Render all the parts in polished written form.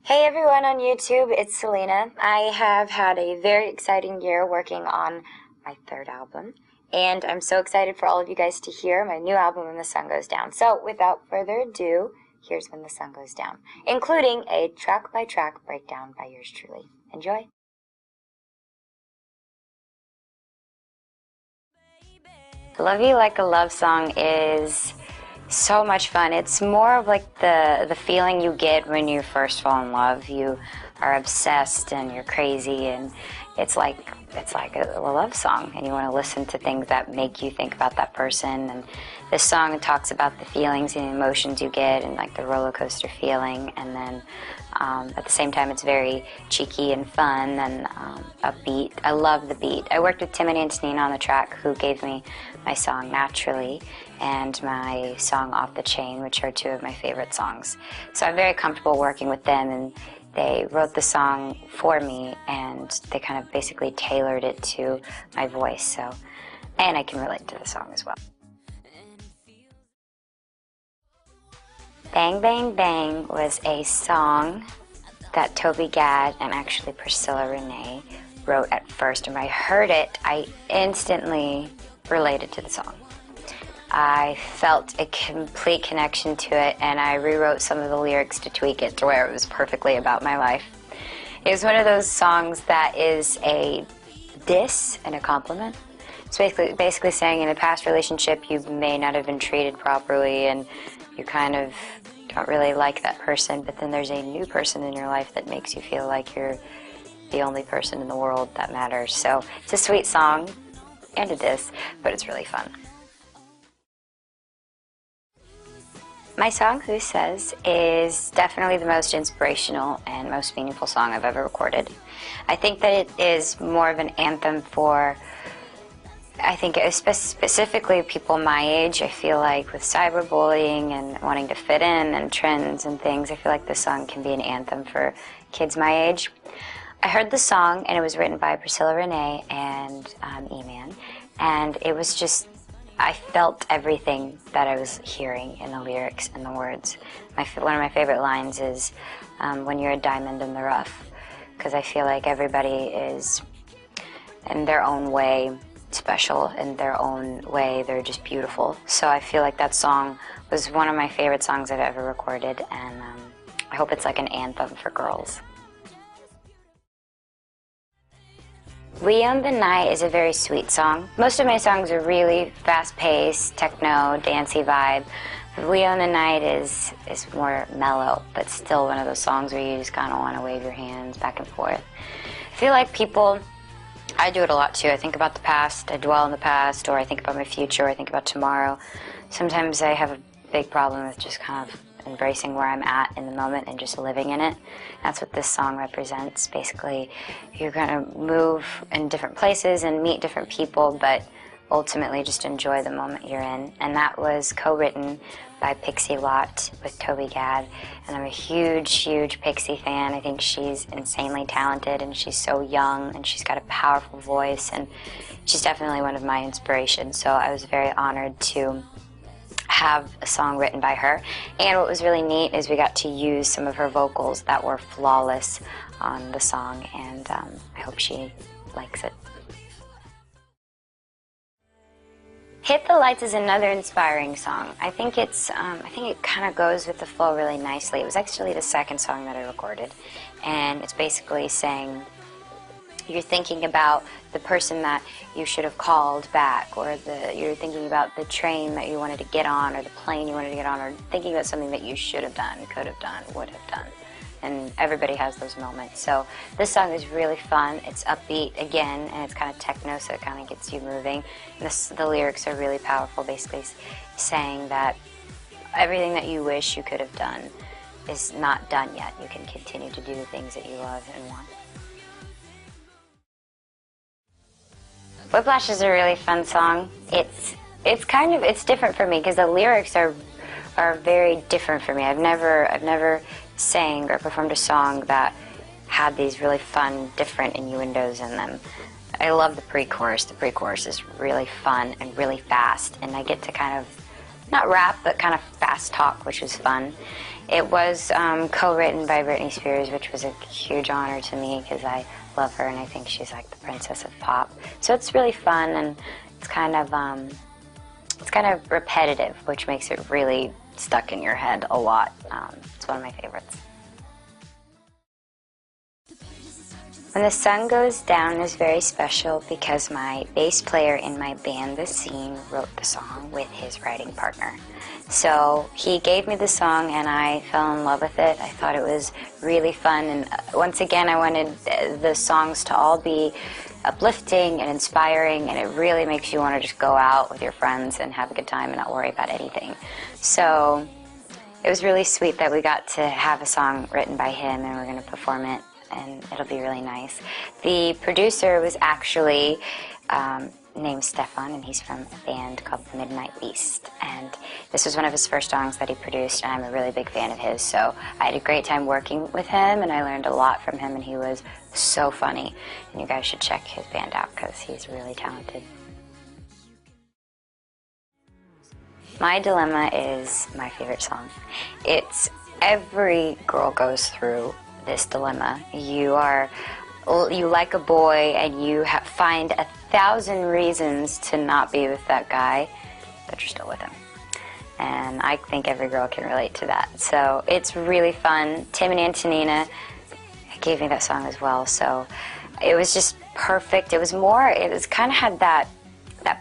Hey everyone on YouTube, it's Selena. I have had a very exciting year working on my third album, and I'm so excited for all of you guys to hear my new album, When the Sun Goes Down. So, without further ado, here's When the Sun Goes Down, including a track-by-track breakdown by yours truly. Enjoy! Love You Like a Love Song is so much fun. It's more of like the feeling you get when you first fall in love. You are obsessed and you're crazy, and it's like a love song, and you want to listen to things that make you think about that person. And this song talks about the feelings and emotions you get and like the roller coaster feeling, and then at the same time it's very cheeky and fun and upbeat. I love the beat. I worked with Tim and Antonina on the track, who gave me my song Naturally and my song Off the Chain, which are two of my favorite songs. So I'm very comfortable working with them, and they wrote the song for me, and they kind of basically tailored it to my voice. So, and I can relate to the song as well. Bang Bang Bang was a song that Toby Gad and actually Priscilla Renee wrote at first, and when I heard it, I instantly related to the song. I felt a complete connection to it, and I rewrote some of the lyrics to tweak it to where it was perfectly about my life. It was one of those songs that is a diss and a compliment. It's basically saying in a past relationship you may not have been treated properly, and you kind of don't really like that person, but then there's a new person in your life that makes you feel like you're the only person in the world that matters. So it's a sweet song and a diss, but it's really fun. My song, Who Says, is definitely the most inspirational and most meaningful song I've ever recorded. I think that it is more of an anthem for, I think specifically people my age. I feel like with cyberbullying and wanting to fit in and trends and things, I feel like this song can be an anthem for kids my age. I heard the song, and it was written by Priscilla Renee and E-Man, and it was just, I felt everything that I was hearing in the lyrics and the words. One of my favorite lines is, when you're a diamond in the rough, because I feel like everybody is, in their own way, special. In their own way, they're just beautiful. So I feel like that song was one of my favorite songs I've ever recorded, and I hope it's like an anthem for girls. We Own the Night is a very sweet song. Most of my songs are really fast-paced, techno, dancey vibe. We Own the Night is more mellow, but still one of those songs where you just kind of want to wave your hands back and forth. I feel like people, I do it a lot too. I think about the past, I dwell in the past, or I think about my future, or I think about tomorrow. Sometimes I have a big problem with just kind of embracing where I'm at in the moment and just living in it. That's what this song represents. Basically, you're going to move in different places and meet different people, but ultimately just enjoy the moment you're in. And that was co-written by Pixie Lott with Toby Gad, and I'm a huge, huge Pixie fan. I think she's insanely talented, and she's so young, and she's got a powerful voice, and she's definitely one of my inspirations. So I was very honored to have a song written by her. And what was really neat is we got to use some of her vocals that were flawless on the song, and I hope she likes it. Hit the Lights is another inspiring song. I think it kind of goes with the flow really nicely. It was actually the second song that I recorded, and it's basically saying you're thinking about the person that you should have called back, or you're thinking about the train that you wanted to get on, or the plane you wanted to get on, or thinking about something that you should have done, could have done, would have done. And everybody has those moments. So this song is really fun. It's upbeat again, and it's kind of techno, so it kind of gets you moving. And the lyrics are really powerful, basically saying that everything that you wish you could have done is not done yet. You can continue to do the things that you love and want. Whiplash is a really fun song. It's different for me because the lyrics are very different for me. I've never sang or performed a song that had these really fun, different innuendos in them. I love the pre-chorus. The pre-chorus is really fun and really fast, and I get to kind of, not rap, but kind of fast talk, which is fun. It was co-written by Britney Spears, which was a huge honor to me because I love her and I think she's like the princess of pop. So it's really fun, and it's kind of repetitive, which makes it really stuck in your head a lot. It's one of my favorites. When the Sun Goes Down is very special because my bass player in my band, The Scene, wrote the song with his writing partner. So he gave me the song and I fell in love with it. I thought it was really fun, and once again I wanted the songs to all be uplifting and inspiring, and it really makes you want to just go out with your friends and have a good time and not worry about anything. So it was really sweet that we got to have a song written by him and we're going to perform it, and it'll be really nice. The producer was actually named Stefan, and he's from a band called Midnight Beast, and this was one of his first songs that he produced, and I'm a really big fan of his, so I had a great time working with him, and I learned a lot from him, and he was so funny, and you guys should check his band out because he's really talented. My Dilemma is my favorite song. It's every girl goes through this dilemma. You like a boy and you find 1,000 reasons to not be with that guy, but you're still with him. And I think every girl can relate to that. So it's really fun. Tim and Antonina gave me that song as well, so it was just perfect. It was kind of had that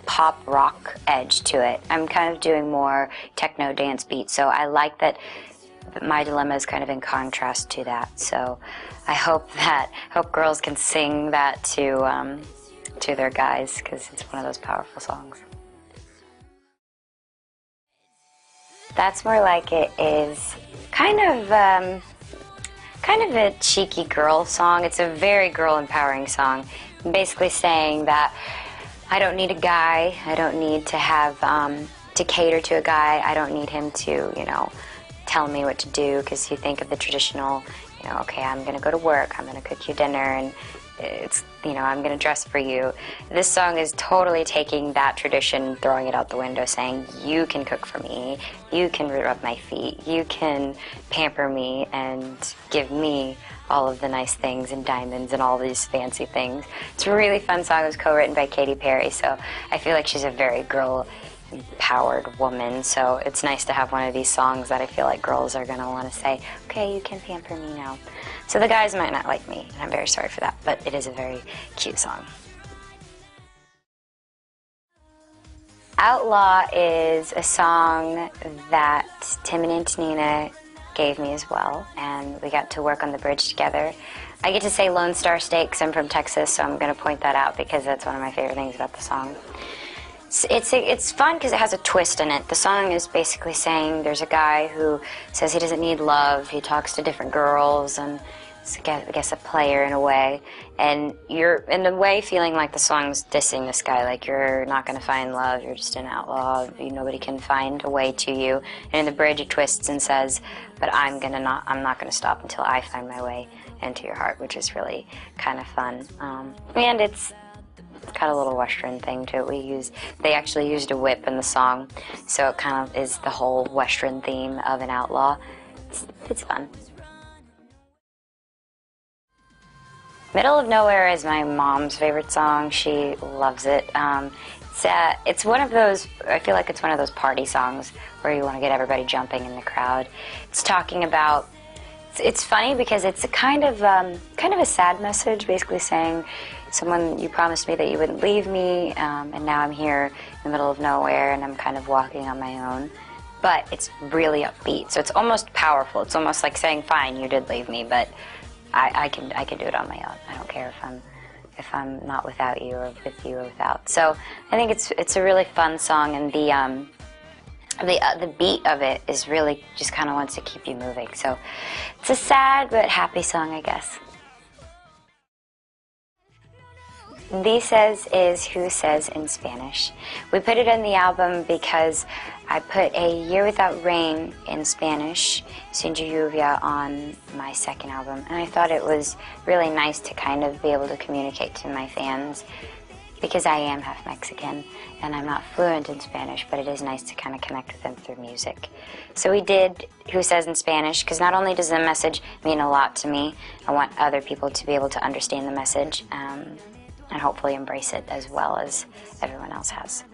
pop rock edge to it. I'm kind of doing more techno dance beats, so I like that My Dilemma is kind of in contrast to that. So I hope girls can sing that to their guys, because it's one of those powerful songs. That's More Like It is kind of a cheeky girl song. It's a very girl empowering song. I'm basically saying that I don't need a guy. I don't need to have to cater to a guy. I don't need him to, tell me what to do, because you think of the traditional, okay, I'm going to go to work, I'm going to cook you dinner, and it's, I'm going to dress for you. This song is totally taking that tradition, throwing it out the window, saying you can cook for me, you can rub my feet, you can pamper me and give me all of the nice things and diamonds and all these fancy things. It's a really fun song. It was co-written by Katy Perry, so I feel like she's a very girl-empowered woman, so it's nice to have one of these songs that I feel like girls are going to want to say, okay, you can pamper me now. So the guys might not like me, and I'm very sorry for that, but it is a very cute song. Outlaw is a song that Tim and Antonina gave me as well, and we got to work on the bridge together. I get to say Lone Star State because I'm from Texas, so I'm going to point that out because that's one of my favorite things about the song. It's fun because it has a twist in it. The song is basically saying there's a guy who says he doesn't need love, he talks to different girls, and it's, I guess, a player in a way. And you're, in a way, feeling like the song's dissing this guy, like you're not going to find love, you're just an outlaw, nobody can find a way to you. And in the bridge it twists and says, but I'm not going to stop until I find my way into your heart, which is really kind of fun. And it's got a little Western thing to it. They actually used a whip in the song, so it kind of is the whole Western theme of an outlaw. It's fun. Middle of Nowhere is my mom's favorite song. She loves it. It's one of those, I feel like it's one of those party songs where you want to get everybody jumping in the crowd. It's talking about, it's funny because it's a kind of a sad message, basically saying, you promised me that you wouldn't leave me, and now I'm here in the middle of nowhere and I'm kind of walking on my own. But it's really upbeat, so it's almost powerful. It's almost like saying, fine, you did leave me, but I can do it on my own. I don't care if I'm not without you or with you or without. So I think it's a really fun song, and the beat of it is really just kind of wants to keep you moving. So it's a sad but happy song, I guess. Dices is Who Says in Spanish. We put it in the album because I put A Year Without Rain in Spanish, Sin Lluvia, on my second album, and I thought it was really nice to kind of be able to communicate to my fans, because I am half Mexican and I'm not fluent in Spanish, but it is nice to kind of connect with them through music. So we did Who Says in Spanish, because not only does the message mean a lot to me, I want other people to be able to understand the message and hopefully embrace it as well as everyone else has.